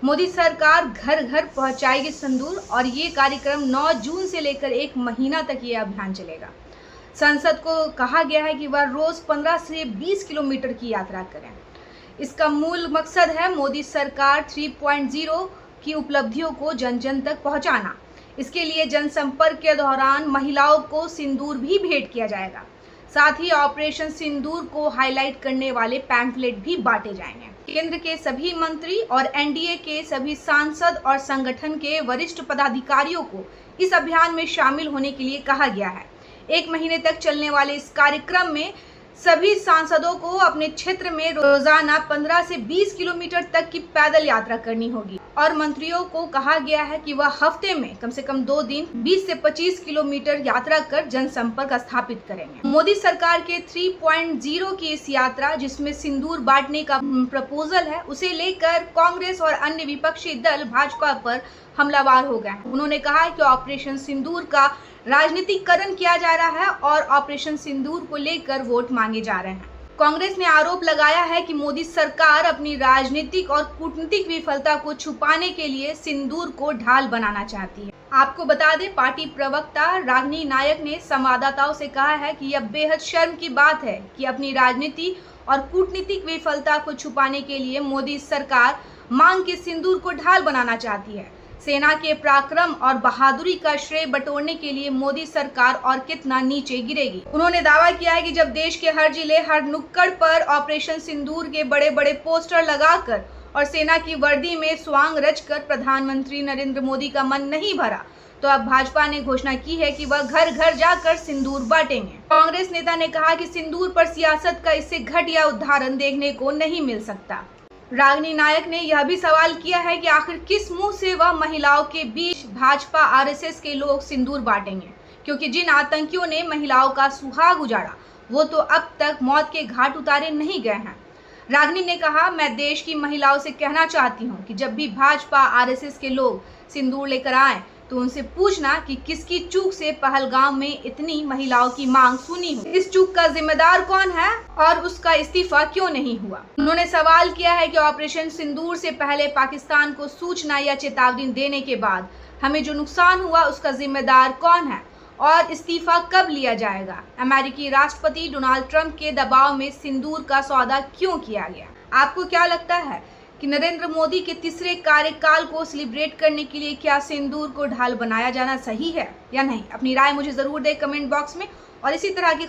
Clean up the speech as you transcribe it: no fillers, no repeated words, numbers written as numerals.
मोदी सरकार घर घर पहुंचाएगी सिंदूर और ये कार्यक्रम 9 जून से लेकर 1 महीना तक ये अभियान चलेगा। संसद को कहा गया है कि वह रोज 15 से 20 किलोमीटर की यात्रा करें। इसका मूल मकसद है मोदी सरकार 3.0 की उपलब्धियों को जन जन तक पहुंचाना। इसके लिए जनसंपर्क के दौरान महिलाओं को सिंदूर भी भेंट किया जाएगा। साथ ही ऑपरेशन सिंदूर को हाईलाइट करने वाले पैम्फलेट भी बांटे जाएंगे। केंद्र के सभी मंत्री और एनडीए के सभी सांसद और संगठन के वरिष्ठ पदाधिकारियों को इस अभियान में शामिल होने के लिए कहा गया है। 1 महीने तक चलने वाले इस कार्यक्रम में सभी सांसदों को अपने क्षेत्र में रोजाना 15 से 20 किलोमीटर तक की पैदल यात्रा करनी होगी और मंत्रियों को कहा गया है कि वह हफ्ते में कम से कम 2 दिन 20 से 25 किलोमीटर यात्रा कर जनसंपर्क स्थापित करेंगे। मोदी सरकार के 3.0 की इस यात्रा, जिसमें सिंदूर बांटने का प्रपोजल है, उसे लेकर कांग्रेस और अन्य विपक्षी दल भाजपा पर हमलावर हो गए हैं। उन्होंने कहा है कि ऑपरेशन सिंदूर का राजनीतिकरण किया जा रहा है और ऑपरेशन सिंदूर को लेकर वोट मांगे जा रहे हैं। कांग्रेस ने आरोप लगाया है कि मोदी सरकार अपनी राजनीतिक और कूटनीतिक विफलता को छुपाने के लिए सिंदूर को ढाल बनाना चाहती है। आपको बता दें, पार्टी प्रवक्ता रागिनी नायक ने संवाददाताओं से कहा है कि यह बेहद शर्म की बात है कि अपनी राजनीति और कूटनीतिक विफलता को छुपाने के लिए मोदी सरकार मांग के सिंदूर को ढाल बनाना चाहती है। सेना के पराक्रम और बहादुरी का श्रेय बटोरने के लिए मोदी सरकार और कितना नीचे गिरेगी। उन्होंने दावा किया है कि जब देश के हर जिले, हर नुक्कड़ पर ऑपरेशन सिंदूर के बड़े बड़े पोस्टर लगाकर और सेना की वर्दी में स्वांग रचकर प्रधानमंत्री नरेंद्र मोदी का मन नहीं भरा, तो अब भाजपा ने घोषणा की है कि वह घर घर जाकर सिंदूर बांटेंगे। कांग्रेस नेता ने कहा कि सिंदूर पर सियासत का इससे घटिया उदाहरण देखने को नहीं मिल सकता। रागिनी नायक ने यह भी सवाल किया है कि आखिर किस मुंह से वह महिलाओं के बीच भाजपा आरएसएस के लोग सिंदूर बांटेंगे, क्योंकि जिन आतंकियों ने महिलाओं का सुहाग उजाड़ा वो तो अब तक मौत के घाट उतारे नहीं गए हैं। रागिनी ने कहा, मैं देश की महिलाओं से कहना चाहती हूँ कि जब भी भाजपा आरएसएस के लोग सिंदूर लेकर आए तो उनसे पूछना कि किसकी चूक से पहलगाम में इतनी महिलाओं की मांग सुनी हो। इस चूक का जिम्मेदार कौन है और उसका इस्तीफा क्यों नहीं हुआ। उन्होंने सवाल किया है कि ऑपरेशन सिंदूर से पहले पाकिस्तान को सूचना या चेतावनी देने के बाद हमें जो नुकसान हुआ उसका जिम्मेदार कौन है और इस्तीफा कब लिया जाएगा। अमेरिकी राष्ट्रपति डोनाल्ड ट्रंप के दबाव में सिंदूर का सौदा क्यों किया गया। आपको क्या लगता है कि नरेंद्र मोदी के तीसरे कार्यकाल को सेलिब्रेट करने के लिए क्या सिंदूर को ढाल बनाया जाना सही है या नहीं? अपनी राय मुझे जरूर दें कमेंट बॉक्स में और इसी तरह की